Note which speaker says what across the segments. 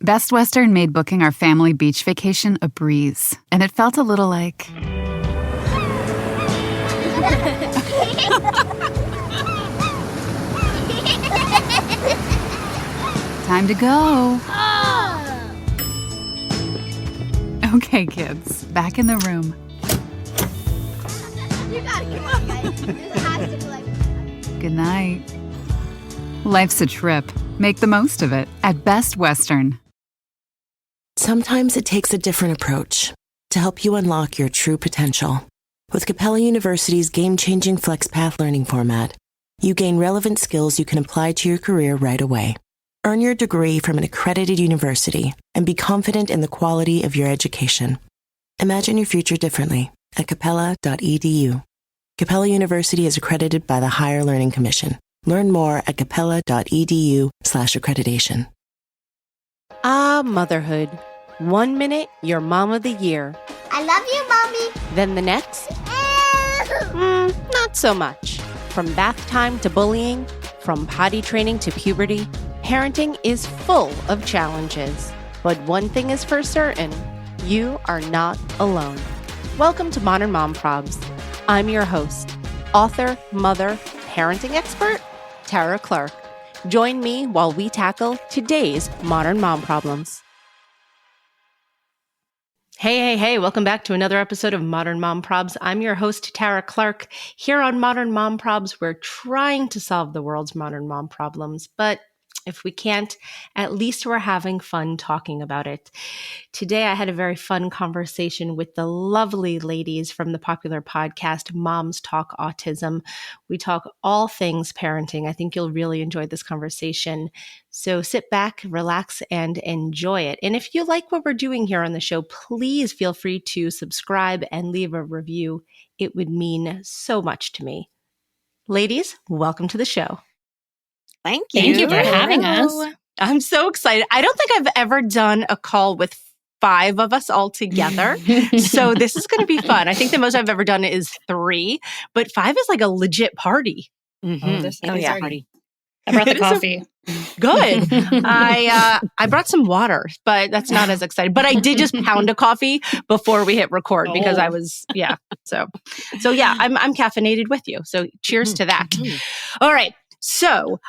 Speaker 1: Best Western made booking our family beach vacation a breeze, and it felt a little like... Time to go. Okay, kids, back in the room.
Speaker 2: You gotta come on, guys. This has to be like...
Speaker 1: Good night. Life's a trip. Make the most of it at Best Western.
Speaker 3: Sometimes it takes a different approach to help you unlock your true potential. With Capella University's game-changing FlexPath learning format, you gain relevant skills you can apply to your career right away. Earn your degree from an accredited university and be confident in the quality of your education. Imagine your future differently at capella.edu. Capella University is accredited by the Higher Learning Commission. Learn more at capella.edu/accreditation.
Speaker 4: Motherhood. 1 minute, you're mom of the year.
Speaker 2: I love you, Mommy.
Speaker 4: Then the next, not so much. From bath time to bullying, from potty training to puberty, parenting is full of challenges. But one thing is for certain, you are not alone. Welcome to Modern Mom Probs. I'm your host, author, mother, parenting expert, Tara Clark. Join me while we tackle today's modern mom problems. Hey, welcome back to another episode of Modern Mom Probs. I'm your host, Tara Clark. Here on Modern Mom Probs, we're trying to solve the world's modern mom problems, but if we can't, at least we're having fun talking about it. Today, I had a very fun conversation with the lovely ladies from the popular podcast, Moms Talk Autism. We talk all things parenting. I think you'll really enjoy this conversation. So sit back, relax, and enjoy it. And if you like what we're doing here on the show, please feel free to subscribe and leave a review. It would mean so much to me. Ladies, welcome to the show.
Speaker 5: Thank you.
Speaker 6: Thank you for having us.
Speaker 4: I'm so excited. I don't think I've ever done a call with 5 of us all together. So this is going to be fun. I think the most I've ever done is 3, but 5 is like a legit party.
Speaker 5: Mm-hmm.
Speaker 6: Yeah. Party. I brought the coffee.
Speaker 4: Good. I brought some water, but that's not as exciting. But I did just pound a coffee before we hit record because I was, So yeah, I'm caffeinated with you. So cheers to that. All right. So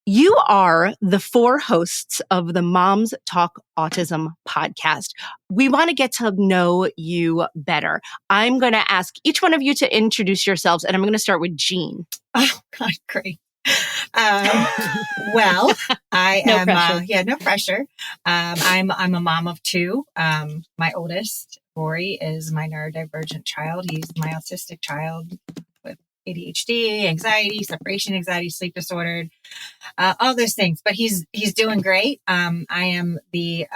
Speaker 4: you are the 4 hosts of the Moms Talk Autism podcast. We want to get to know you better. I'm going to ask each one of you to introduce yourselves, and I'm going to start with Jean.
Speaker 5: Oh, God, great. Well, I am, no pressure. I'm a mom of 2. My oldest, Rory, is my neurodivergent child. He's my autistic child with ADHD, anxiety, separation anxiety, sleep disordered, all those things. But he's doing great. I am the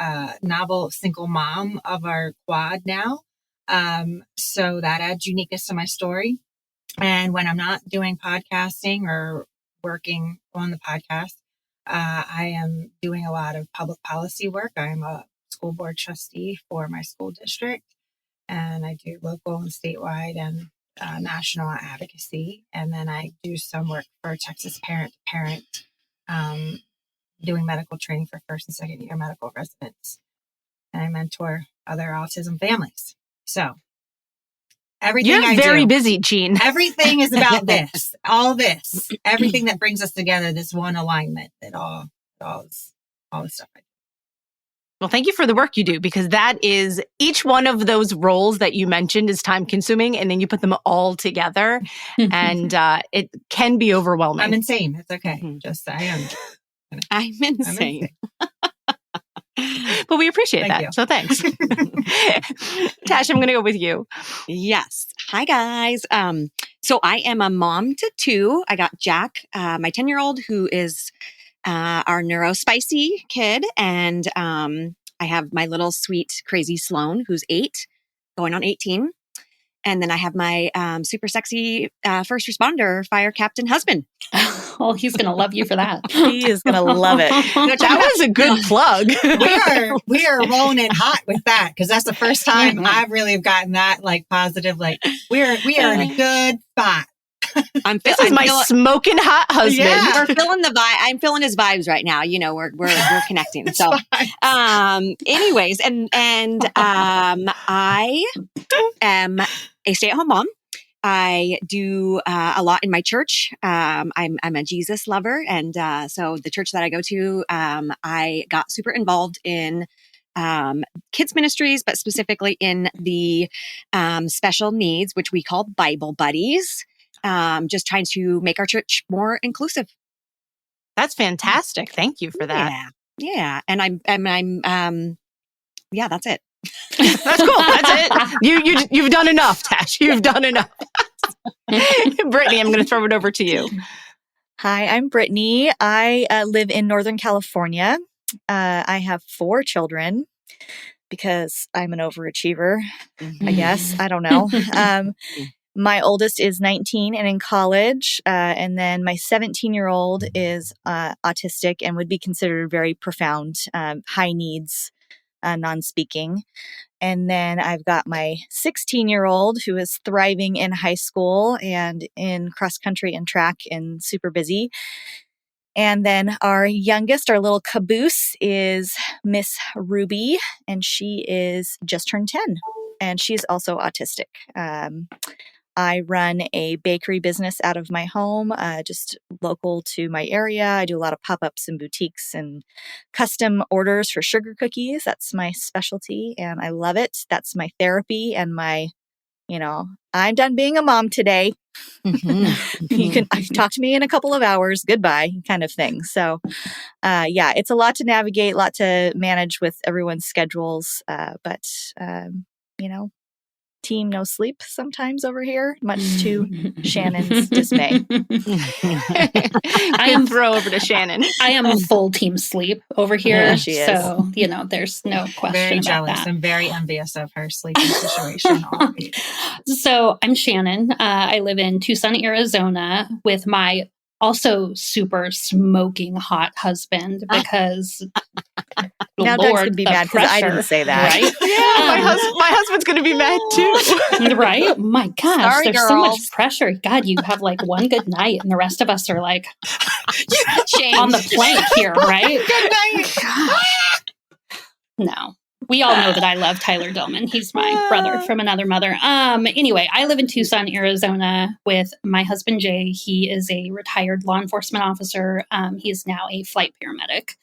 Speaker 5: novel single mom of our quad now. So that adds uniqueness to my story. And when I'm not doing podcasting or working on the podcast, I am doing a lot of public policy work. I'm a school board trustee for my school district, and I do local and statewide and national advocacy. And then I do some work for Texas Parent to Parent, doing medical training for first and second year medical residents. And I mentor other autism families. So everything
Speaker 4: You're very busy, Jean.
Speaker 5: Everything is about this, all this, everything that brings us together, this one alignment, that all the stuff I do.
Speaker 4: Well, thank you for the work you do, because that is, each one of those roles that you mentioned is time consuming, and then you put them all together and it can be overwhelming.
Speaker 5: I'm insane. It's okay.
Speaker 6: I'm insane.
Speaker 4: But we appreciate that.
Speaker 5: You.
Speaker 4: So thanks. Tash, I'm going to go with you.
Speaker 6: Yes. Hi, guys. So I am a mom to 2. I got Jack, my 10-year-old, who is our neurospicy kid. And I have my little sweet, crazy Sloan, who's 8, going on 18. And then I have my super sexy first responder fire captain husband.
Speaker 7: Oh, he's going to love you for that.
Speaker 6: He is going to love it.
Speaker 4: That was a good plug.
Speaker 5: we are rolling in hot with that, because that's the first time I really have gotten that like positive. Like we are in a good spot.
Speaker 4: This is my smoking hot husband.
Speaker 5: Yeah.
Speaker 6: We're feeling the vibe. I'm feeling his vibes right now. You know, we're connecting. So, anyways, and I am a stay-at-home mom. I do a lot in my church. I'm a Jesus lover, and so the church that I go to, I got super involved in kids ministries, but specifically in the special needs, which we call Bible buddies. Just trying to make our church more inclusive.
Speaker 4: That's fantastic. Thank you for that.
Speaker 6: Yeah. And I'm yeah, that's it.
Speaker 4: That's cool. That's it. You've done enough, Tash. You've done enough. Brittney, I'm going to throw it over to you.
Speaker 8: Hi, I'm Brittney. I live in Northern California. I have 4 children because I'm an overachiever, I guess. I don't know. My oldest is 19 and in college. And then my 17-year-old is autistic and would be considered very profound, high needs, non-speaking. And then I've got my 16-year-old who is thriving in high school and in cross country and track and super busy. And then our youngest, our little caboose, is Miss Ruby, and she is just turned 10, and she's also autistic. I run a bakery business out of my home, just local to my area. I do a lot of pop-ups and boutiques and custom orders for sugar cookies. That's my specialty, and I love it. That's my therapy and my, I'm done being a mom today. You can talk to me in a couple of hours. Goodbye, kind of thing. So, it's a lot to navigate, a lot to manage with everyone's schedules. But team no sleep sometimes over here, much to Shannon's dismay.
Speaker 4: I am throw over to Shannon.
Speaker 7: I am a full team sleep over here.
Speaker 8: Yeah, she is.
Speaker 7: So, there's no question
Speaker 5: Very
Speaker 7: about
Speaker 5: jealous.
Speaker 7: that.
Speaker 5: I'm very envious of her sleeping situation.
Speaker 7: So I'm Shannon. I live in Tucson, Arizona with my also super smoking hot husband because
Speaker 8: now Doug's going to be mad because I didn't say that.
Speaker 7: Right?
Speaker 4: Yeah, my husband's going to be mad too.
Speaker 7: Right? My gosh,
Speaker 6: Sorry,
Speaker 7: there's
Speaker 6: girls.
Speaker 7: so much pressure. God, you have like one good night and the rest of us are like on the plank here, right?
Speaker 5: Good night.
Speaker 7: No. We all know that I love Tyler Dillmon. He's my brother from another mother. Anyway, I live in Tucson, Arizona with my husband, Jay. He is a retired law enforcement officer. He is now a flight paramedic.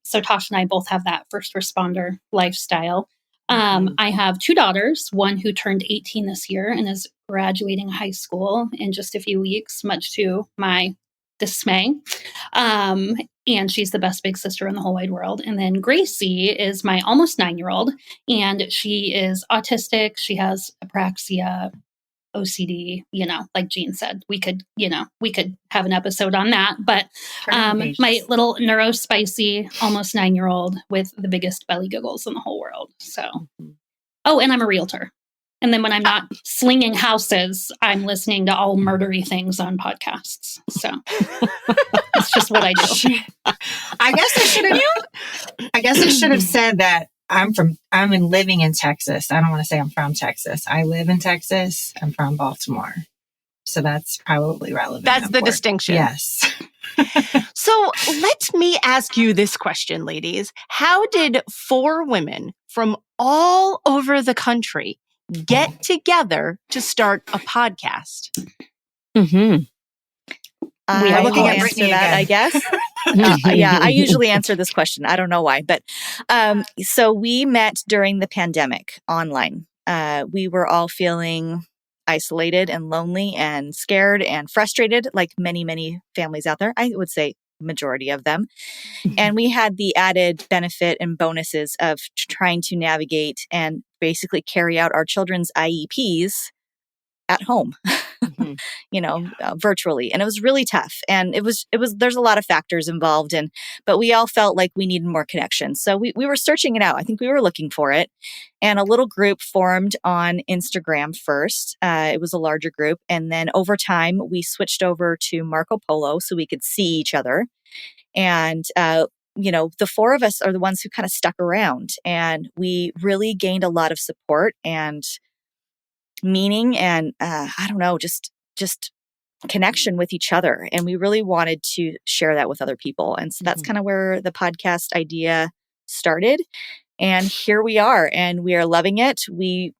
Speaker 7: So Tosh and I both have that first responder lifestyle. I have 2 daughters, one who turned 18 this year and is graduating high school in just a few weeks, much to my dismay. And she's the best big sister in the whole wide world. And then Gracie is my almost 9-year-old, and she is autistic. She has apraxia, OCD, like Jean said. We could have an episode on that. But my little neurospicy, almost 9-year-old with the biggest belly giggles in the whole world. So, and I'm a realtor. And then when I'm not slinging houses, I'm listening to all murdery things on podcasts. So it's just what I do.
Speaker 5: I guess I should have said that I'm living in Texas. I don't want to say I'm from Texas. I live in Texas. I'm from Baltimore. So that's probably relevant.
Speaker 4: That's the distinction.
Speaker 5: Yes.
Speaker 4: So let me ask you this question, ladies. How did 4 women from all over the country get together to start a podcast?
Speaker 8: We are looking at
Speaker 5: Brittney
Speaker 8: that,
Speaker 5: again.
Speaker 8: I guess. I usually answer this question. I don't know why, but so we met during the pandemic online. We were all feeling isolated and lonely and scared and frustrated, like many, many families out there. I would say majority of them. And we had the added benefit and bonuses of trying to navigate and basically carry out our children's IEPs at home, virtually. And it was really tough. And there's a lot of factors involved but we all felt like we needed more connection. So we were searching it out. I think we were looking for it. And a little group formed on Instagram first. It was a larger group. And then over time, we switched over to Marco Polo so we could see each other. And, the 4 of us are the ones who kind of stuck around, and we really gained a lot of support and meaning and, I don't know, just connection with each other. And we really wanted to share that with other people. And so that's kind of where the podcast idea started. And here we are, and we are loving it. We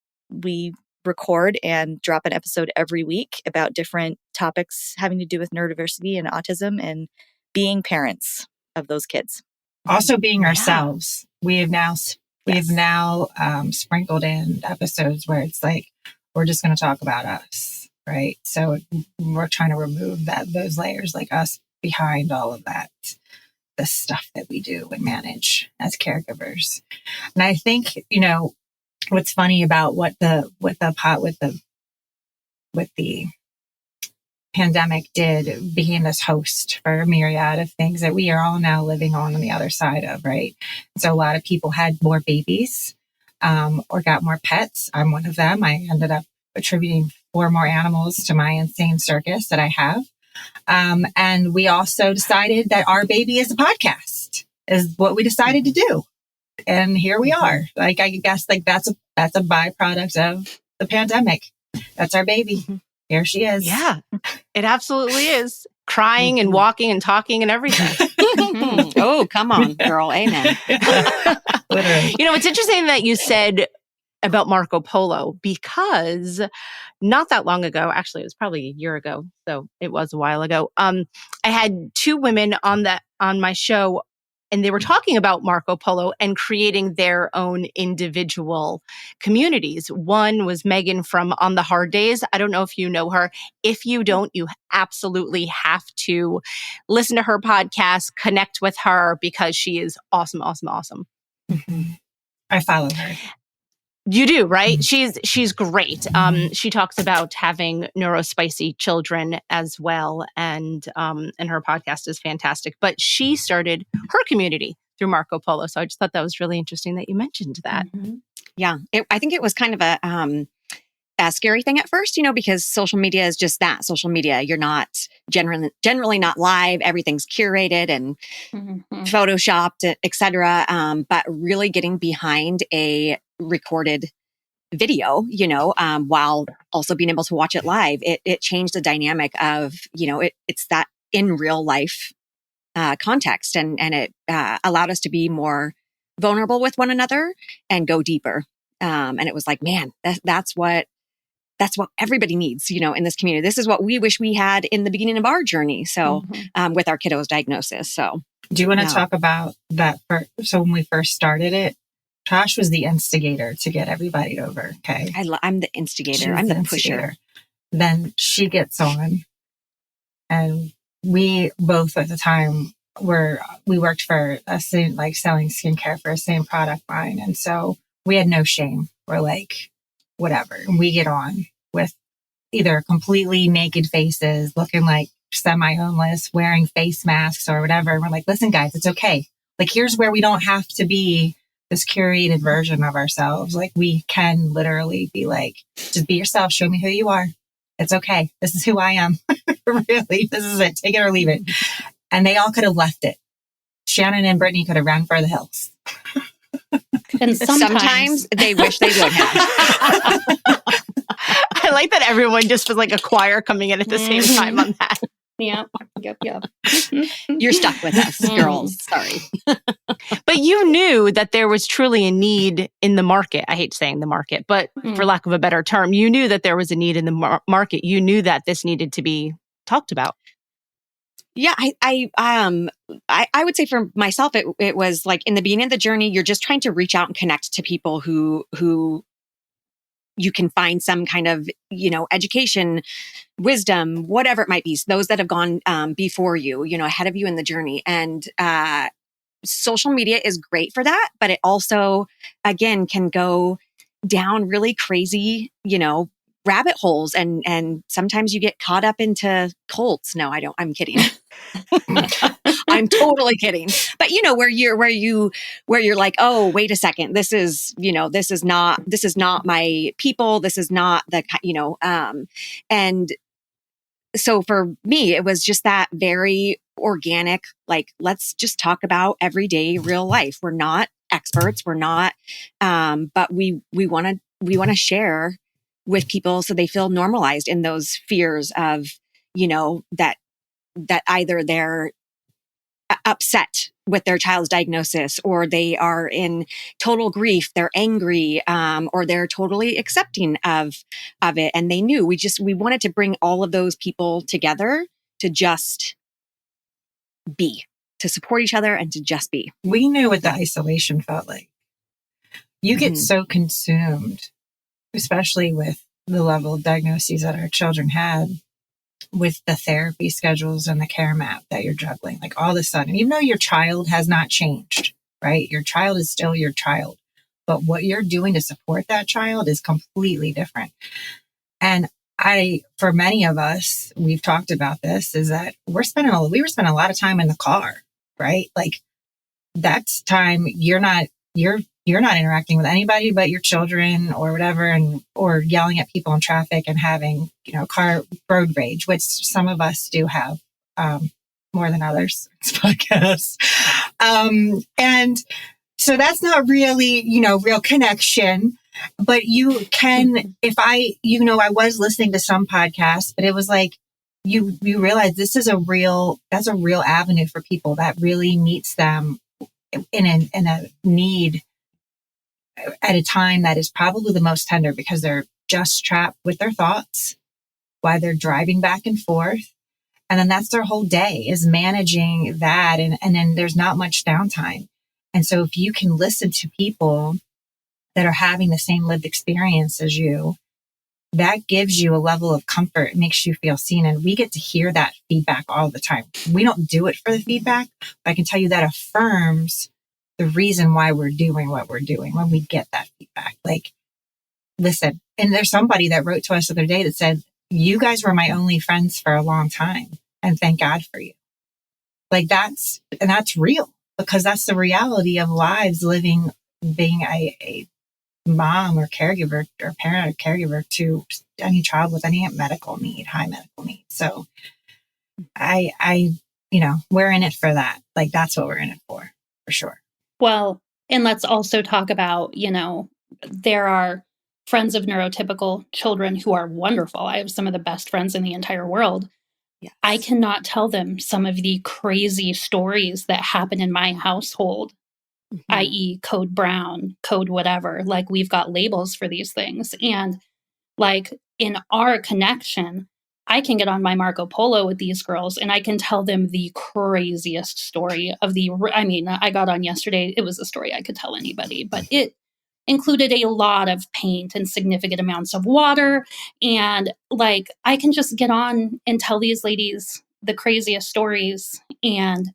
Speaker 8: record and drop an episode every week about different topics having to do with neurodiversity and autism and being parents of those kids.
Speaker 5: Also being ourselves. We have now sprinkled in episodes where it's like, we're just going to talk about us, right? So we're trying to remove those layers, like us behind all of that, the stuff that we do and manage as caregivers. And I think, what's funny about what the pandemic did, being this host for a myriad of things that we are all now living on the other side of, right? So a lot of people had more babies or got more pets. I'm one of them. I ended up attributing 4 more animals to my insane circus that I have. And we also decided that our baby is a podcast, is what we decided to do. And here we are. Like, I guess that's a byproduct of the pandemic. That's our baby. Here she is.
Speaker 4: Yeah, it absolutely is. Crying and walking and talking and everything.
Speaker 6: Oh, come on, girl. Amen.
Speaker 5: Literally.
Speaker 4: It's interesting that you said about Marco Polo, because not that long ago, actually, it was probably a year ago, so it was a while ago. I had 2 women on my show, and they were talking about Marco Polo and creating their own individual communities. One was Megan from On the Hard Days. I don't know if you know her. If you don't, you absolutely have to listen to her podcast, connect with her, because she is awesome, awesome, awesome.
Speaker 5: Mm-hmm. I follow her.
Speaker 4: You do, right? She's great. She talks about having neurospicy children as well, and her podcast is fantastic. But she started her community through Marco Polo, so I just thought that was really interesting that you mentioned that.
Speaker 6: Yeah, I think it was kind of a scary thing at first, because social media is just that. Social media, you're not generally not live. Everything's curated and photoshopped, etc. But really getting behind a recorded video, while also being able to watch it live, it changed the dynamic of, it's that in real life context, and it allowed us to be more vulnerable with one another and go deeper. And it was like, man, that's what everybody needs, in this community. This is what we wish we had in the beginning of our journey. So with our kiddos diagnosis. So
Speaker 5: do you want to talk about that? So when we first started it, Tash was the instigator to get everybody over. Okay.
Speaker 6: I'm the instigator. I'm the pusher.
Speaker 5: Then she gets on, and we both at the time we worked for selling skincare for the same product line. And so we had no shame. We're like, whatever. And we get on with either completely naked faces, looking like semi-homeless, wearing face masks or whatever. And we're like, listen, guys, it's okay. Like, here's where we don't have to be this curated version of ourselves. Like, we can literally be like, just be yourself. Show me who you are. It's okay. This is who I am. Really, this is it. Take it or leave it. And they all could have left it. Shannon and Brittney could have ran for the hills.
Speaker 7: And sometimes
Speaker 6: they wish they would have.
Speaker 4: I like that everyone just was like a choir coming in at the same time on that.
Speaker 7: Yep.
Speaker 6: You're stuck with us, girls. Sorry.
Speaker 4: But you knew that there was truly a need in the market. I hate saying the market, but for lack of a better term, you knew that there was a need in the market. You knew that this needed to be talked about.
Speaker 6: Yeah, I would say for myself, it was like in the beginning of the journey, you're just trying to reach out and connect to people who you can find some kind of, education, wisdom, whatever it might be. Those that have gone before you, ahead of you in the journey. And social media is great for that, but it also, again, can go down really crazy, rabbit holes, and sometimes you get caught up into cults. No, I don't. I'm kidding. I'm totally kidding. But where you're like, oh, wait a second, this is not my people. This is not the and so for me, it was just that very organic, like, let's just talk about everyday real life. We're not experts. We're not, but we want to share with people so they feel normalized in those fears of, that either they're upset with their child's diagnosis, or they are in total grief, they're angry, or they're totally accepting of it. And they knew we wanted to bring all of those people together to just be, to support each other and to just be.
Speaker 5: We knew what the isolation felt like. You get so consumed, especially with the level of diagnoses that our children had, with the therapy schedules and the care map that you're juggling. Like all of a sudden, even though your child has not changed, right? Your child is still your child, but what you're doing to support that child is completely different. And for many of us, we've talked about this, is that we were spending a lot of time in the car, right? Like that's time you're not interacting with anybody but your children or whatever, or yelling at people in traffic and having, car road rage, which some of us do have, more than others. It's podcasts. And so that's not really, real connection, but you can, I was listening to some podcasts, but it was like, you realize that's a real avenue for people that really meets them in a need at a time that is probably the most tender, because they're just trapped with their thoughts while they're driving back and forth. And then that's their whole day, is managing that. And then there's not much downtime. And so if you can listen to people that are having the same lived experience as you, that gives you a level of comfort. It makes you feel seen. And we get to hear that feedback all the time. We don't do it for the feedback, but I can tell you that affirms the reason why we're doing what we're doing when we get that feedback. Like, listen, and there's somebody that wrote to us the other day that said, you guys were my only friends for a long time, and thank God for you. Like that's real, because that's the reality of lives living, being a mom or caregiver or parent or caregiver to any child with any medical need, high medical need. So we're in it for that. Like that's what we're in it for sure.
Speaker 7: Well, and let's also talk about, there are friends of neurotypical children who are wonderful. I have some of the best friends in the entire world.
Speaker 6: Yes.
Speaker 7: I cannot tell them some of the crazy stories that happen in my household, i.e. code brown, code whatever. Like we've got labels for these things. And like in our connection, I can get on my Marco Polo with these girls and I can tell them the craziest story I got on yesterday. It was a story I could tell anybody, but it included a lot of paint and significant amounts of water. And like, I can just get on and tell these ladies the craziest stories, and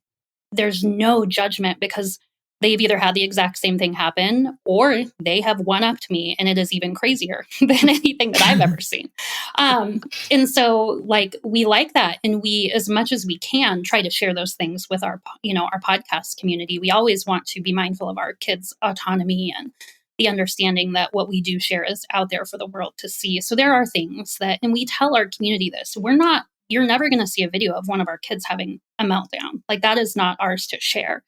Speaker 7: there's no judgment, because they've either had the exact same thing happen or they have one-upped me, and it is even crazier than anything that I've ever seen. And so like, we like that. And we, as much as we can, try to share those things with our podcast community. We always want to be mindful of our kids' autonomy and the understanding that what we do share is out there for the world to see. So there are things that, and we tell our community this, you're never going to see a video of one of our kids having a meltdown. Like that is not ours to share.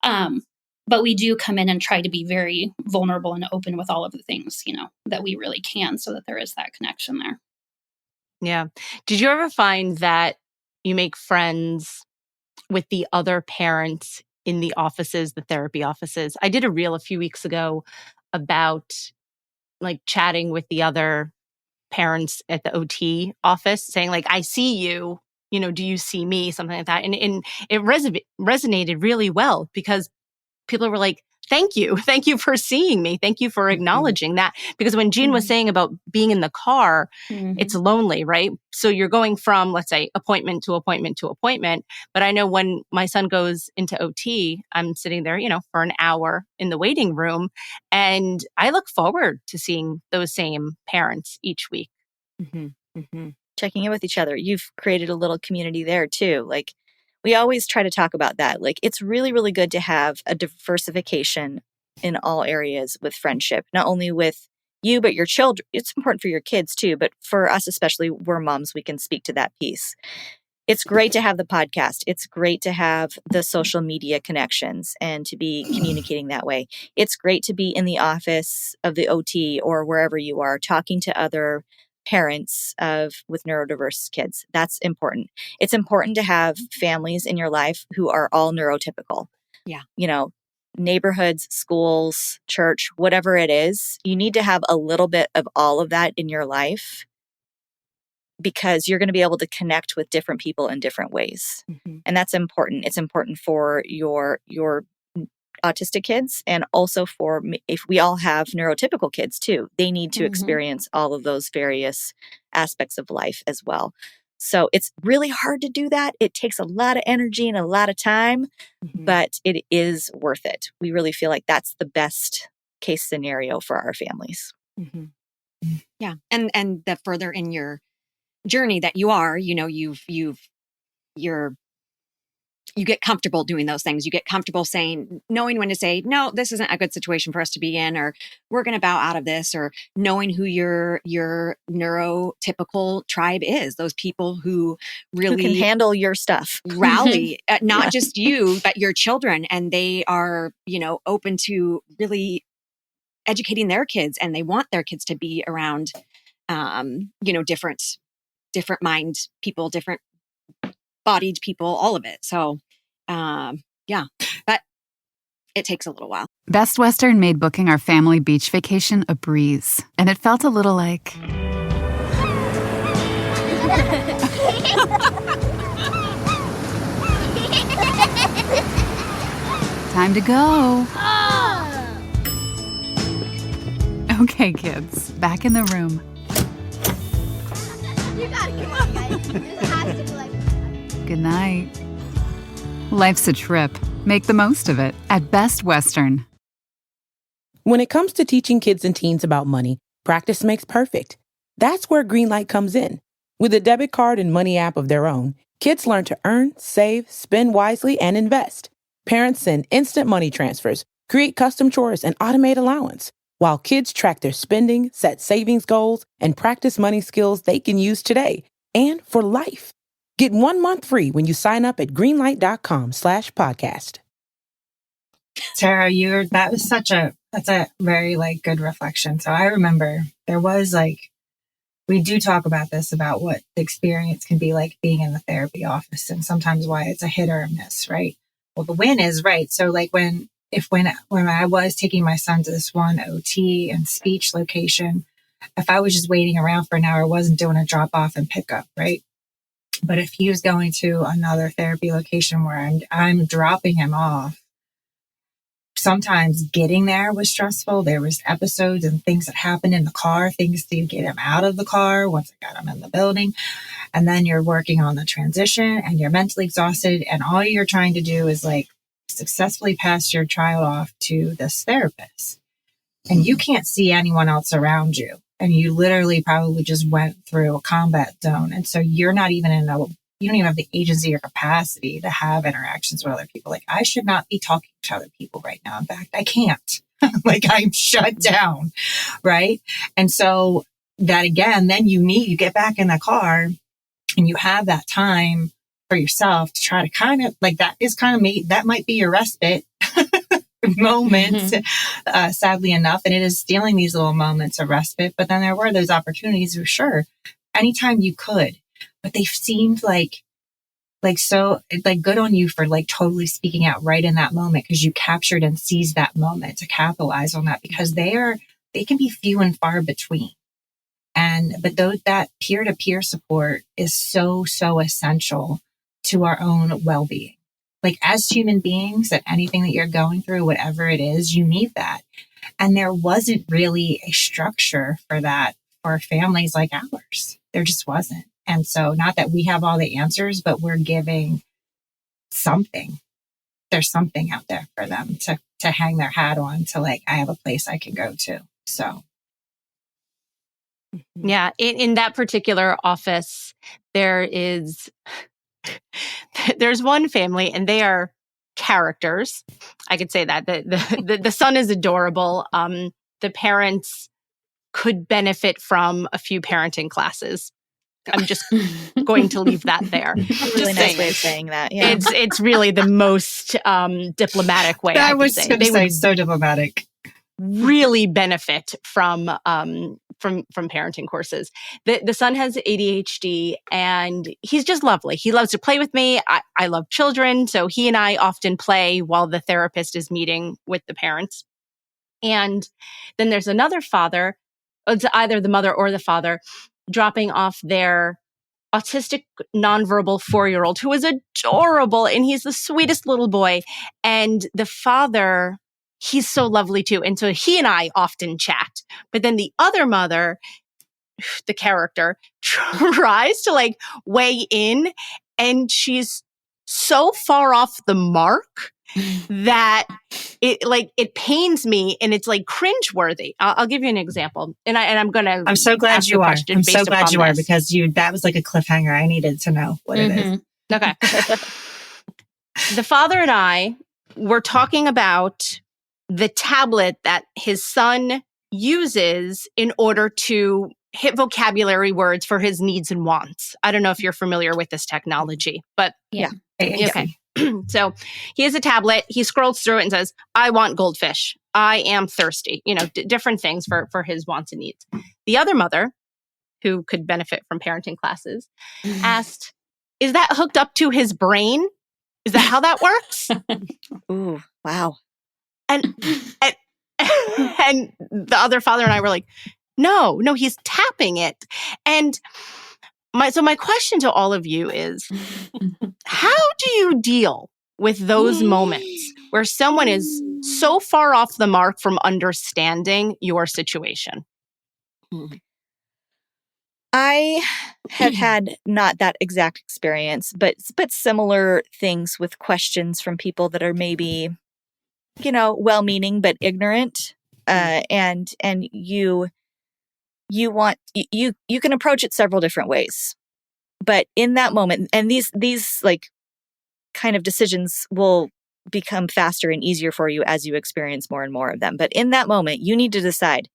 Speaker 7: But we do come in and try to be very vulnerable and open with all of the things, that we really can, so that there is that connection there.
Speaker 4: Yeah. Did you ever find that you make friends with the other parents in the offices, the therapy offices? I did a reel a few weeks ago about like chatting with the other parents at the OT office, saying like, I see you, do you see me? Something like that. And it resonated really well, because people were like, thank you for seeing me. Thank you for acknowledging that. Because when Jean was saying about being in the car, it's lonely, right? So you're going from, let's say, appointment to appointment to appointment. But I know when my son goes into OT, I'm sitting there, for an hour in the waiting room. And I look forward to seeing those same parents each week.
Speaker 8: Checking in with each other. You've created a little community there too. Like, we always try to talk about that. Like, it's really, really good to have a diversification in all areas with friendship, not only with you, but your children. It's important for your kids too, but for us, especially, we're moms, we can speak to that piece. It's great to have the podcast. It's great to have the social media connections and to be communicating that way. It's great to be in the office of the OT or wherever you are, talking to other parents with neurodiverse kids. That's important. It's important to have families in your life who are all neurotypical.
Speaker 6: Yeah.
Speaker 8: You know, neighborhoods, schools, church, whatever it is, you need to have a little bit of all of that in your life, because you're going to be able to connect with different people in different ways.
Speaker 6: Mm-hmm.
Speaker 8: And that's important. It's important for your autistic kids, and also for if we all have neurotypical kids too. They need to experience all of those various aspects of life as well. So it's really hard to do that. It takes a lot of energy and a lot of time, but it is worth it. We really feel like that's the best case scenario for our families.
Speaker 6: Mm-hmm. Yeah. And the further in your journey that you are, you know, you get comfortable doing those things. You get comfortable knowing when to say, no, this isn't a good situation for us to be in, or we're going to bow out of this, or knowing who your neurotypical tribe is. Those people who really
Speaker 8: can handle your stuff,
Speaker 6: rally, not just you, but your children. And they are, you know, open to really educating their kids, and they want their kids to be around, you know, different mind people, different bodied people, all of it. So, yeah, but it takes a little while.
Speaker 1: Best Western made booking our family beach vacation a breeze, and it felt a little like... Time to go. Okay, kids, back in the room.
Speaker 2: You gotta come on, guys. This has to be like...
Speaker 1: Good night. Life's a trip. Make the most of it at Best Western.
Speaker 9: When it comes to teaching kids and teens about money, practice makes perfect. That's where Greenlight comes in. With a debit card and money app of their own, kids learn to earn, save, spend wisely, and invest. Parents send instant money transfers, create custom chores, and automate allowance, while kids track their spending, set savings goals, and practice money skills they can use today and for life. Get 1 month free when you sign up at greenlight.com/podcast.
Speaker 5: Tara, that's a very like good reflection. So I remember there was we do talk about this, about what the experience can be like being in the therapy office, and sometimes why it's a hit or a miss, right? Well, the win is right. So like when I was taking my son to this one OT and speech location, if I was just waiting around for an hour, I wasn't doing a drop off and pick up, right? But if he was going to another therapy location where I'm dropping him off, sometimes getting there was stressful. There was episodes and things that happened in the car, things to get him out of the car once I got him in the building. And then you're working on the transition and you're mentally exhausted. And all you're trying to do is like successfully pass your child off to this therapist. And you can't see anyone else around you. And you literally probably just went through a combat zone. And so you're not even you don't even have the agency or capacity to have interactions with other people. Like, I should not be talking to other people right now. In fact, I can't. Like, I'm shut down. Right. And so that again, then you get back in the car and you have that time for yourself to try to kind of like, that might be your respite moments, sadly enough. And it is stealing these little moments of respite. But then there were those opportunities for sure, anytime you could, but they seemed like so like good on you for like totally speaking out right in that moment, because you captured and seized that moment to capitalize on that, because they can be few and far between. But that peer-to-peer support is so, so essential to our own well-being. Like, as human beings, that anything that you're going through, whatever it is, you need that. And there wasn't really a structure for that for families like ours. There just wasn't. And so, not that we have all the answers, but we're giving something. There's something out there for them to hang their hat on, to like, I have a place I can go to. So.
Speaker 4: Yeah. In that particular office, there's one family, and they are characters. I could say that the son is adorable. The parents could benefit from a few parenting classes. I'm just going to leave that there.
Speaker 8: Really nice way of saying that. Yeah.
Speaker 4: It's really the most diplomatic way.
Speaker 5: That was so diplomatic.
Speaker 4: really benefit from parenting courses. The son has ADHD and he's just lovely. He loves to play with me. I love children. So he and I often play while the therapist is meeting with the parents. And then there's another father, it's either the mother or the father, dropping off their autistic nonverbal 4-year-old who is adorable and he's the sweetest little boy. And the father, he's so lovely too. And so he and I often chat. But then the other mother, the character, tries to like weigh in and she's so far off the mark that it pains me and it's like cringeworthy. I'll give you an example. I'm so glad you are.
Speaker 5: I'm so glad you are because that was like a cliffhanger. I needed to know what it is.
Speaker 4: Okay. The father and I were talking about the tablet that his son uses in order to hit vocabulary words for his needs and wants. I don't know if you're familiar with this technology, but
Speaker 7: yeah.
Speaker 4: Okay. So he has a tablet. He scrolls through it and says, I want goldfish. I am thirsty. Different things for his wants and needs. The other mother, who could benefit from parenting classes, asked, is that hooked up to his brain? Is that how that works?
Speaker 8: Ooh, wow.
Speaker 4: And the other father and I were like, no, he's tapping it. And my question to all of you is, how do you deal with those moments where someone is so far off the mark from understanding your situation?
Speaker 8: I have had not that exact experience, but similar things with questions from people that are maybe, well-meaning but ignorant, and you can approach it several different ways. But in that moment, and these like kind of decisions will become faster and easier for you as you experience more and more of them. But in that moment, you need to decide,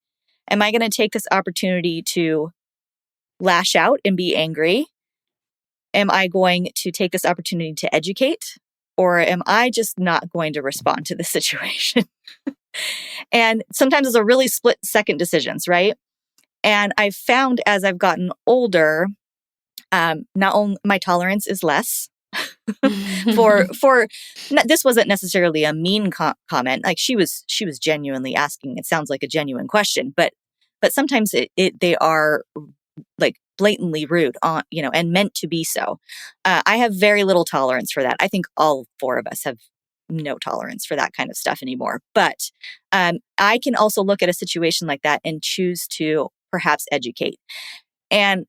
Speaker 8: am I going to take this opportunity to lash out and be angry? Am I going to take this opportunity to educate? Or am I just not going to respond to the situation? And sometimes it's a really split second decisions, right? And I've found as I've gotten older, not only my tolerance is less for this wasn't necessarily a mean comment. Like she was genuinely asking. It sounds like a genuine question, but sometimes they are like blatantly rude and meant to be so. I have very little tolerance for that. I think all 4 of us have no tolerance for that kind of stuff anymore. But I can also look at a situation like that and choose to perhaps educate. And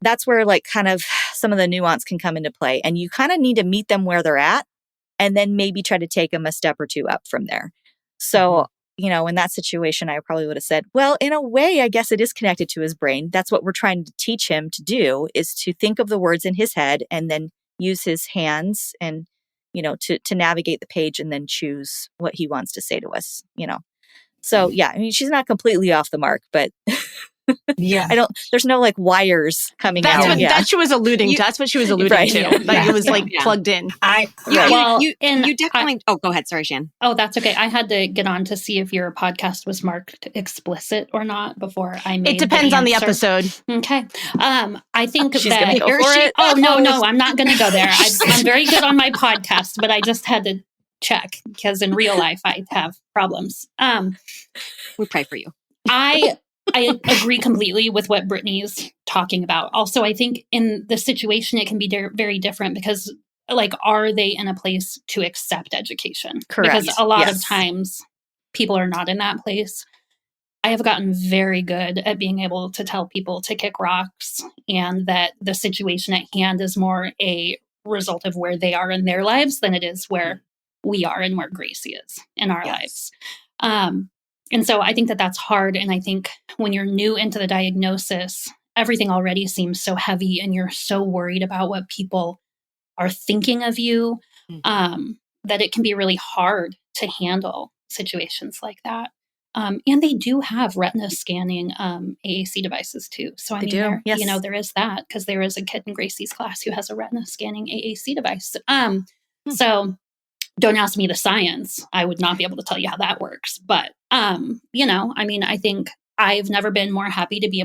Speaker 8: that's where like kind of some of the nuance can come into play, and you kind of need to meet them where they're at and then maybe try to take them a step or 2 up from there. So, in that situation, I probably would have said, well, in a way, I guess it is connected to his brain. That's what we're trying to teach him to do, is to think of the words in his head and then use his hands and, to navigate the page and then choose what he wants to say to us, So yeah, I mean, she's not completely off the mark, but
Speaker 5: yeah,
Speaker 8: there's no like wires coming
Speaker 4: out.
Speaker 8: That's
Speaker 4: what she was alluding to. That's what she was alluding
Speaker 8: right,
Speaker 4: to.
Speaker 8: Yeah.
Speaker 4: Like it was like plugged in.
Speaker 6: You definitely. Go ahead. Sorry, Shan.
Speaker 7: Oh, that's okay. I had to get on to see if your podcast was marked explicit or not before I made.
Speaker 4: It depends on the episode.
Speaker 7: Okay. I think
Speaker 8: she's gonna go for it.
Speaker 7: Oh no, I'm not going to go there. I'm very good on my podcast, but I just had to check because in real life I have problems.
Speaker 6: We pray for you.
Speaker 7: I agree completely with what Brittney's talking about. Also, I think in the situation, it can be very different because, like, are they in a place to accept education?
Speaker 8: Correct.
Speaker 7: Because a lot of times people are not in that place. I have gotten very good at being able to tell people to kick rocks and that the situation at hand is more a result of where they are in their lives than it is where we are and where Gracie is in our lives. And so I think that that's hard. And I think when you're new into the diagnosis, everything already seems so heavy and you're so worried about what people are thinking of you, that it can be really hard to handle situations like that. And they do have retina scanning AAC devices too. So there is that, because there is a kid in Gracie's class who has a retina scanning AAC device. So don't ask me the science. I would not be able to tell you how that works. But, I think I've never been more happy to be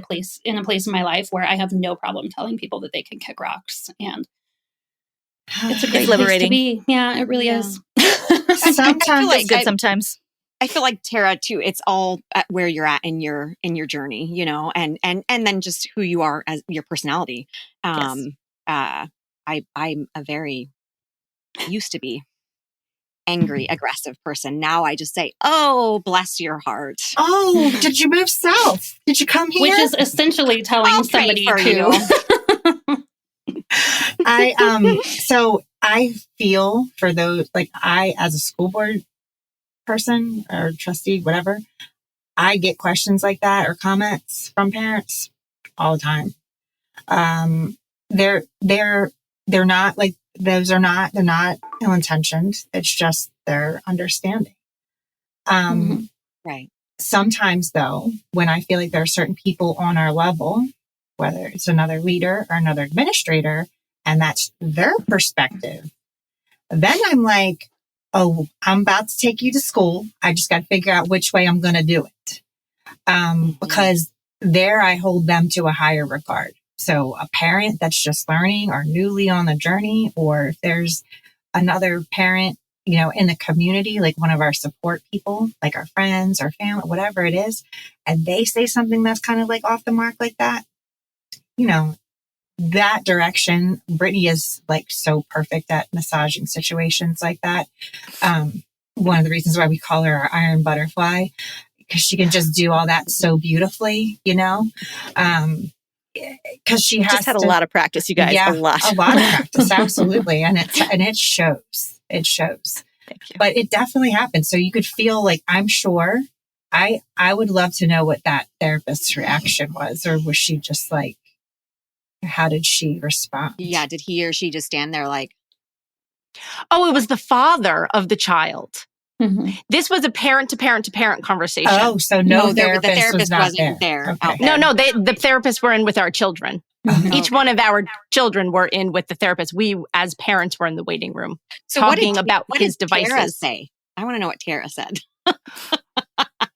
Speaker 7: in a place in my life where I have no problem telling people that they can kick rocks. And it's a great place to be. Yeah, it really is.
Speaker 5: Sometimes
Speaker 8: it's good sometimes.
Speaker 6: I feel like Tara too. It's all at where you're at in your journey, and then just who you are as your personality. I'm a very used to be angry, aggressive person. Now I just say, "Oh, bless your heart."
Speaker 5: Oh, did you move south? Did you come here?
Speaker 7: Which is essentially telling somebody to.
Speaker 5: So I feel for those, like I, as a school board person or trustee, whatever, I get questions like that or comments from parents all the time. They're not like, they're not ill-intentioned. It's just their understanding.
Speaker 6: Right.
Speaker 5: Sometimes though, when I feel like there are certain people on our level, whether it's another leader or another administrator, and that's their perspective, then I'm like, oh, I'm about to take you to school. I just got to figure out which way I'm going to do it. Because there I hold them to a higher regard. So a parent that's just learning or newly on the journey, or if there's another parent, in the community, like one of our support people, like our friends or family, whatever it is, and they say something that's kind of like off the mark like that, that direction. Brittney is like so perfect at massaging situations like that. One of the reasons why we call her our iron butterfly, because she can just do all that so beautifully, because she has
Speaker 8: just had a lot of practice, you guys.
Speaker 5: Yeah,
Speaker 8: a lot
Speaker 5: of practice, absolutely, and it shows. It shows.
Speaker 8: Thank you.
Speaker 5: But it definitely happens. So you could feel like, I'm sure. I would love to know what that therapist's reaction was, or was she just like, how did she respond?
Speaker 6: Yeah, did he or she just stand there like?
Speaker 4: Oh, it was the father of the child.
Speaker 7: Mm-hmm.
Speaker 4: This was a parent to parent to parent conversation.
Speaker 5: Oh, so the therapist was not
Speaker 6: wasn't there.
Speaker 5: Okay.
Speaker 4: No, the therapists were in with our children.
Speaker 7: Mm-hmm.
Speaker 4: Each one of our children were in with the therapist. We, as parents, were in the waiting room talking about his devices.
Speaker 6: Tara say? I want to know what Tara said.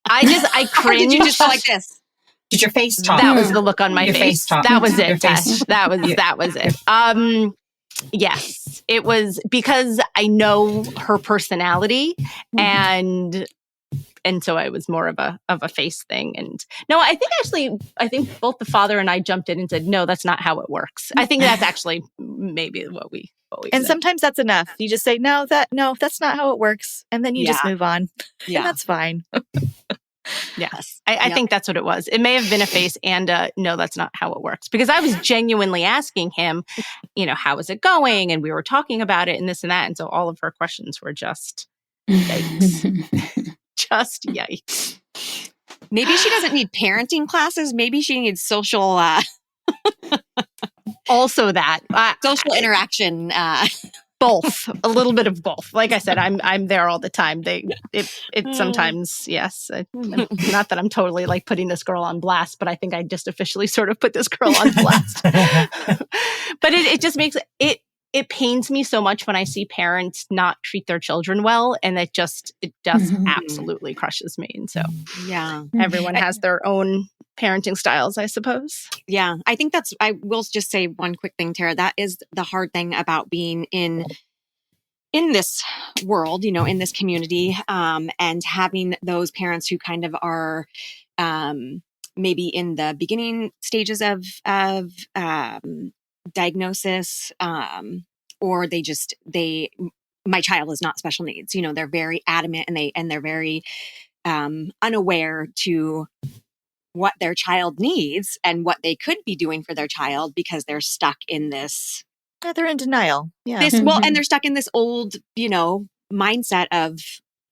Speaker 4: I cringed.
Speaker 6: Did you just go like this?
Speaker 5: Did your face talk?
Speaker 4: That was the look on my
Speaker 5: Your
Speaker 4: face.
Speaker 5: talk.
Speaker 4: That was
Speaker 5: Your
Speaker 4: it,
Speaker 5: face.
Speaker 4: Tash. That was it. Yes, it was because I know her personality, and so it was more of a face thing. And no, I think both the father and I jumped in and said, no, that's not how it works. I think that's actually maybe what we
Speaker 8: and
Speaker 4: said.
Speaker 8: sometimes that's enough. You just say, no, that's not how it works. And then you just move on.
Speaker 6: Yeah.
Speaker 8: And that's fine.
Speaker 4: Yes. I think that's what it was. It may have been a face and no, that's not how it works. Because I was genuinely asking him, how is it going? And we were talking about it and this and that. And so all of her questions were just yikes. Just yikes.
Speaker 6: Maybe she doesn't need parenting classes. Maybe she needs social...
Speaker 4: also that.
Speaker 6: social interaction.
Speaker 4: Both. A little bit of both. Like I said, I'm there all the time. It sometimes, yes. Not that I'm totally like putting this girl on blast, but I think I just officially sort of put this girl on blast. But it just makes it pains me so much when I see parents not treat their children well, and it just absolutely crushes me. And so everyone has their own parenting styles, I suppose.
Speaker 6: Yeah, I think I will just say one quick thing, Tara. That is the hard thing about being in this world, in this community, and having those parents who kind of are maybe in the beginning stages of diagnosis, or my child is not special needs. They're very adamant and they're very unaware to what their child needs and what they could be doing for their child because they're stuck in this.
Speaker 8: Yeah, they're in denial. Yeah.
Speaker 6: And they're stuck in this old, mindset of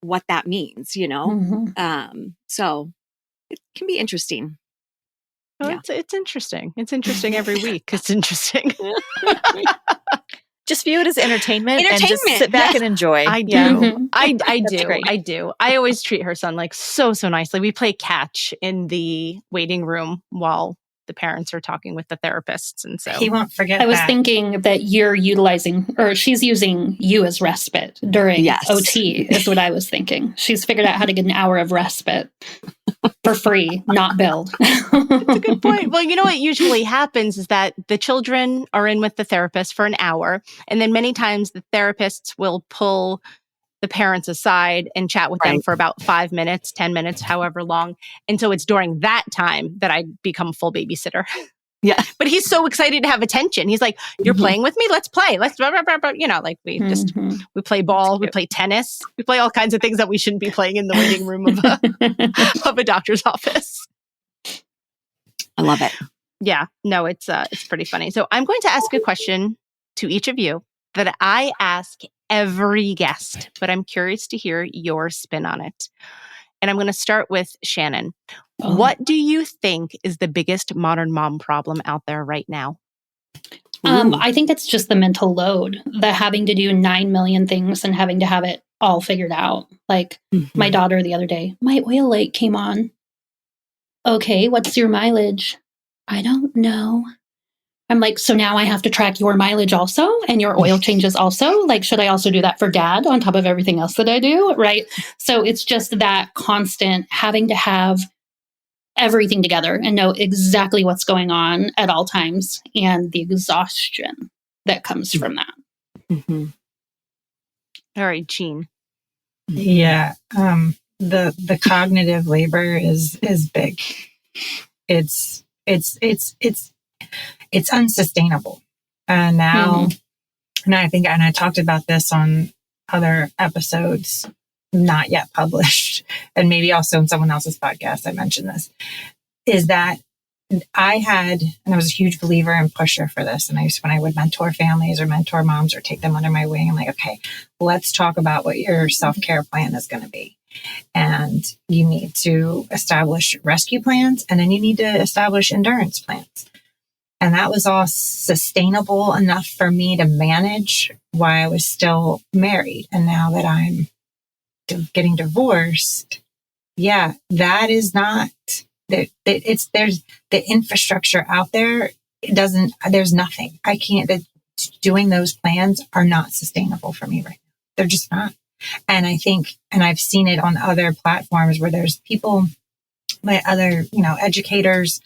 Speaker 6: what that means, so it can be interesting.
Speaker 4: Oh, yeah. It's interesting. It's interesting every week. It's interesting.
Speaker 8: Just view it as entertainment and just sit back and enjoy.
Speaker 4: I do.
Speaker 8: Yeah.
Speaker 4: I do. Great. I do. I always treat her son like so nicely. We play catch in the waiting room while the parents are talking with the therapists. And so
Speaker 5: he won't forget
Speaker 7: I was
Speaker 5: that.
Speaker 7: thinking that you're utilizing, or she's using you as respite during OT is what I was thinking. She's figured out how to get an hour of respite for free, not billed.
Speaker 4: That's a good point. Well, you know what usually happens is that the children are in with the therapist for an hour, and then many times the therapists will pull the parents aside and chat with them for about 5 minutes, 10 minutes, however long. And so it's during that time that I become full babysitter.
Speaker 6: Yeah.
Speaker 4: But he's so excited to have attention. He's like, you're playing with me? Let's play. Let's, you know, like we we play ball, we play tennis, we play all kinds of things that we shouldn't be playing in the waiting room of a doctor's office.
Speaker 6: I love it.
Speaker 4: Yeah, no, it's pretty funny. So I'm going to ask a question to each of you that I ask every guest, but I'm curious to hear your spin on it. And I'm going to start with Shannon. What do you think is the biggest modern mom problem out there right now?
Speaker 7: I think it's just the mental load, the having to do 9 million things and having to have it all figured out. Like my daughter the other day, my oil light came on. Okay, what's your mileage? I don't know. I'm like, so now I have to track your mileage also and your oil changes also? Like, should I also do that for dad on top of everything else that I do? Right. So it's just that constant having to have everything together and know exactly what's going on at all times and the exhaustion that comes from that.
Speaker 4: All right, Jean.
Speaker 5: Yeah. The cognitive labor is big. It's unsustainable. And now, and I think, and I talked about this on other episodes, not yet published, and maybe also in someone else's podcast, I mentioned this, is that and I was a huge believer and pusher for this. And when I would mentor families or mentor moms or take them under my wing, I'm like, okay, let's talk about what your self-care plan is going to be. And you need to establish rescue plans, and then you need to establish endurance plans. And that was all sustainable enough for me to manage while I was still married. And now that I'm getting divorced, yeah, that is not, there's the infrastructure out there. There's nothing. Doing those plans are not sustainable for me right now. They're just not. And I think, and I've seen it on other platforms where there's people, my other, educators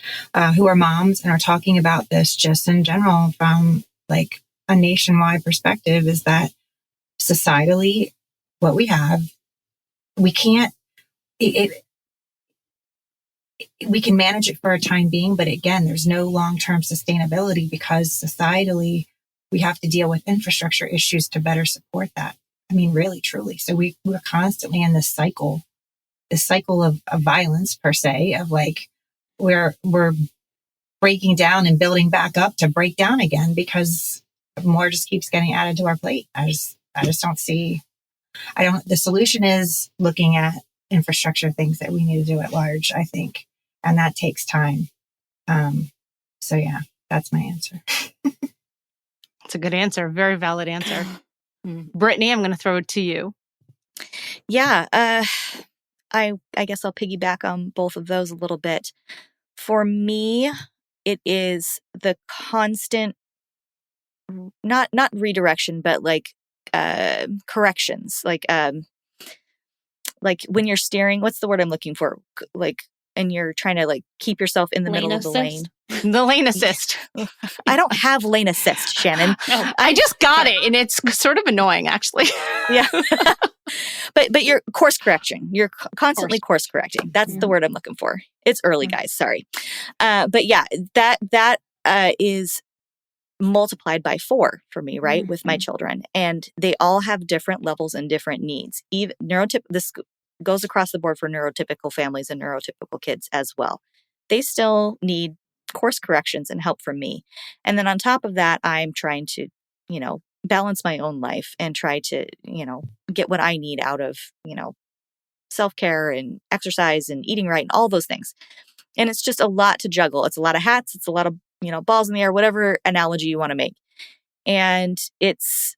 Speaker 5: who are moms and are talking about this just in general from like a nationwide perspective, is that societally, what we have, we can't, we can manage it for a time being, but again, there's no long-term sustainability because societally, we have to deal with infrastructure issues to better support that. I mean, really, truly. So we're constantly in this cycle of violence per se, of like, we're breaking down and building back up to break down again because more just keeps getting added to our plate. I just don't see, the solution is looking at infrastructure things that we need to do at large, I think. And that takes time. So yeah, that's my answer.
Speaker 4: That's a good answer. Very valid answer. Brittney, I'm going to throw it to you.
Speaker 8: Yeah. I guess I'll piggyback on both of those a little bit. For me, it is the constant, not redirection, but like corrections. Like when you're steering, what's the word I'm looking for? Like, and you're trying to like keep yourself in the middle of the lane.
Speaker 4: The lane assist.
Speaker 8: I don't have lane assist, Shannon.
Speaker 4: No, I just got it, and it's sort of annoying, actually.
Speaker 8: Yeah. But you're course correcting. You're constantly course correcting. That's the word I'm looking for. It's early, guys. Sorry. But yeah, that is multiplied by 4 for me, right? With my children. And they all have different levels and different needs. Even this goes across the board for neurotypical families and neurotypical kids as well. They still need course corrections and help from me. And then on top of that, I'm trying to, balance my own life and try to, get what I need out of, self-care and exercise and eating right and all those things. And it's just a lot to juggle. It's a lot of hats. It's a lot of, balls in the air, whatever analogy you want to make. And it's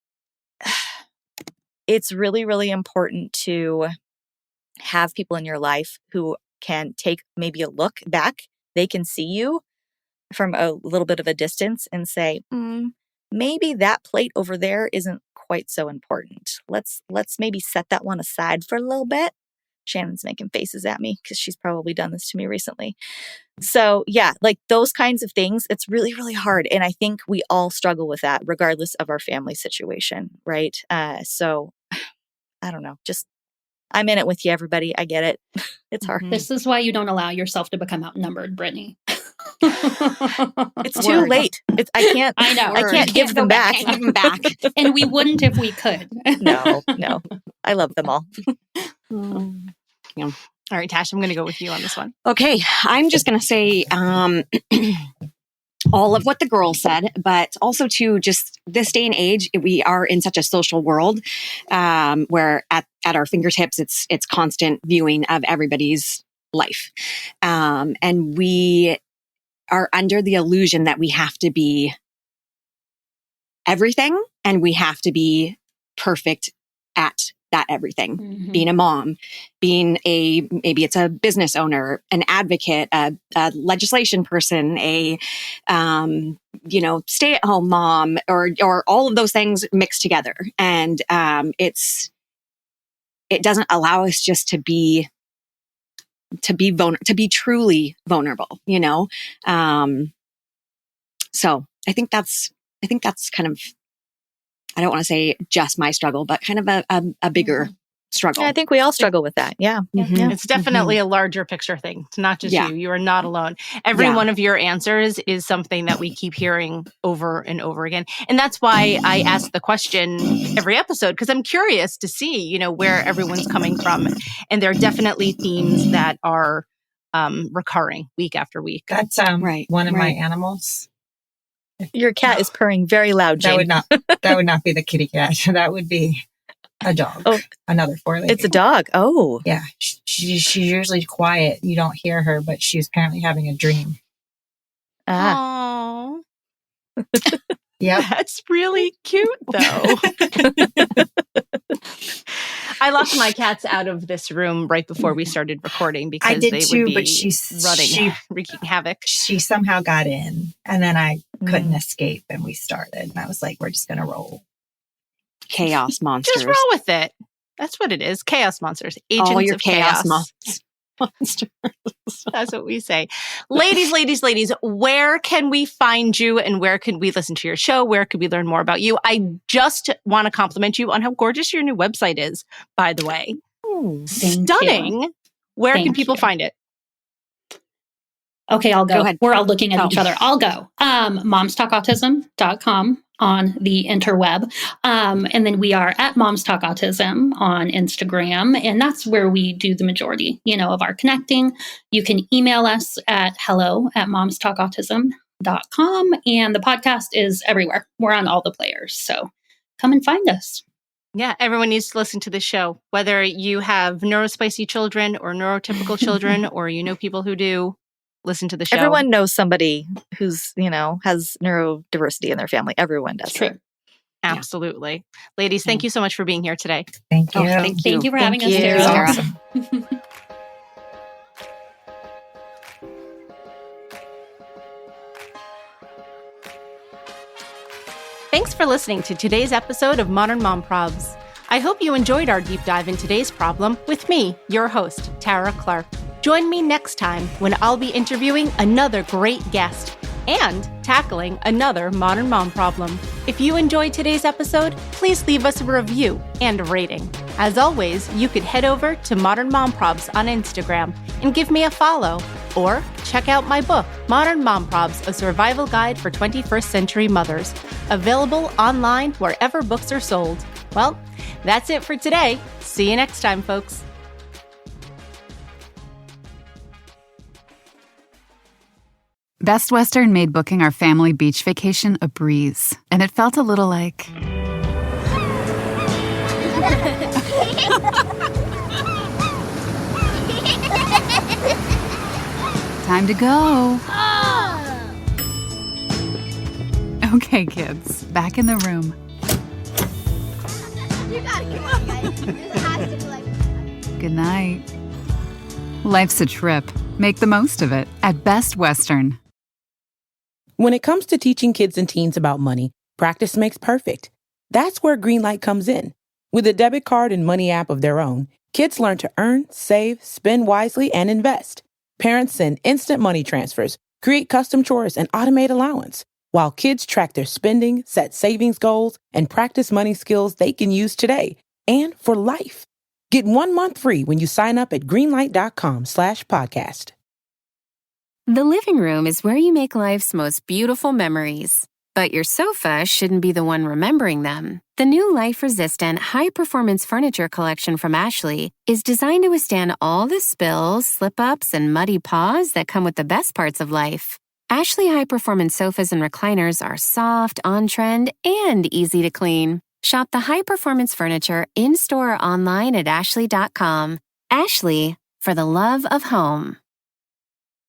Speaker 8: really, really important to have people in your life who can take maybe a look back. They can see you, from a little bit of a distance and say, maybe that plate over there isn't quite so important. Let's maybe set that one aside for a little bit. Shannon's making faces at me because she's probably done this to me recently. So yeah, like those kinds of things, it's really, really hard. And I think we all struggle with that regardless of our family situation, right? So I don't know, just I'm in it with you, everybody. I get it. It's hard.
Speaker 7: This is why you don't allow yourself to become outnumbered, Brittney.
Speaker 8: It's too late. I can't. I know. I can't give them back.
Speaker 6: Can't give them back.
Speaker 7: And we wouldn't if we could.
Speaker 8: No. I love them all.
Speaker 4: Yeah. All right, Tash, I'm going to go with you on this one.
Speaker 6: Okay. I'm just going to say all of what the girl said, but also to just this day and age, we are in such a social world where at our fingertips, it's constant viewing of everybody's life. And we are under the illusion that we have to be everything and we have to be perfect at that everything. Mm-hmm. Being a mom, being maybe it's a business owner, an advocate, a legislation person, a stay-at-home mom, or all of those things mixed together. And it doesn't allow us just to be truly vulnerable, So I think that's kind of, I don't want to say just my struggle, but kind of a bigger struggle.
Speaker 8: Yeah, I think we all struggle with that. Yeah.
Speaker 4: Mm-hmm. Yeah. It's definitely a larger picture thing. It's not just you. You are not alone. Every one of your answers is something that we keep hearing over and over again. And that's why I ask the question every episode, because I'm curious to see, where everyone's coming from. And there are definitely themes that are recurring week after week.
Speaker 5: That's one of my animals.
Speaker 8: Your cat is purring very loud, Jane.
Speaker 5: That would not be the kitty cat. That would be a dog. Oh, another four-legged.
Speaker 8: It's a dog. Oh,
Speaker 5: yeah. She's usually quiet. You don't hear her, but she's apparently having a dream.
Speaker 4: Aww.
Speaker 5: Yeah,
Speaker 4: that's really cute, though. I locked my cats out of this room right before we started recording because they would be but she's wreaking havoc.
Speaker 5: She somehow got in, and then I couldn't escape, and we started. And I was like, "We're just going to roll."
Speaker 6: Chaos monsters.
Speaker 4: Just roll with it. That's what it is. Chaos monsters. Agents
Speaker 6: all your
Speaker 4: of chaos
Speaker 6: monsters.
Speaker 4: That's what we say. Ladies, where can we find you and where can we listen to your show? Where can we learn more about you? I just want to compliment you on how gorgeous your new website is, by the way. Stunning.
Speaker 7: You.
Speaker 4: Where can people find it?
Speaker 7: Okay, I'll go.
Speaker 6: Go ahead.
Speaker 7: We're all looking at each other. I'll go. momstalkautism.com on the interweb. And then we are at Moms Talk Autism on Instagram. And that's where we do the majority, of our connecting. You can email us at hello@momstalkautism.com. And the podcast is everywhere. We're on all the players. So come and find us.
Speaker 4: Yeah, everyone needs to listen to this show, whether you have neurospicy children or neurotypical children, or people who do. Listen to the show.
Speaker 8: Everyone knows somebody who's, has neurodiversity in their family. Everyone does.
Speaker 4: True. Absolutely. Ladies, thank you so much for being here today.
Speaker 5: Thank you.
Speaker 7: Thank you for having us, Tara.
Speaker 5: Awesome.
Speaker 4: Thanks for listening to today's episode of Modern Mom Probs. I hope you enjoyed our deep dive in today's problem with me, your host, Tara Clark. Join me next time when I'll be interviewing another great guest and tackling another modern mom problem. If you enjoyed today's episode, please leave us a review and a rating. As always, you could head over to Modern Mom Probs on Instagram and give me a follow, or check out my book, Modern Mom Probs, A Survival Guide for 21st Century Mothers, available online wherever books are sold. Well, that's it for today. See you next time, folks.
Speaker 1: Best Western made booking our family beach vacation a breeze, and it felt a little like... Time to go. Okay, kids, back in the room.
Speaker 2: You gotta come on, guys. This has to be like...
Speaker 1: Good night. Life's a trip. Make the most of it at Best Western.
Speaker 9: When it comes to teaching kids and teens about money, practice makes perfect. That's where Greenlight comes in. With a debit card and money app of their own, kids learn to earn, save, spend wisely, and invest. Parents send instant money transfers, create custom chores, and automate allowance, while kids track their spending, set savings goals, and practice money skills they can use today and for life. Get 1 month free when you sign up at greenlight.com/podcast.
Speaker 10: The living room is where you make life's most beautiful memories. But your sofa shouldn't be the one remembering them. The new life-resistant, high-performance furniture collection from Ashley is designed to withstand all the spills, slip-ups, and muddy paws that come with the best parts of life. Ashley high-performance sofas and recliners are soft, on-trend, and easy to clean. Shop the high-performance furniture in-store or online at ashley.com. Ashley, for the love of home.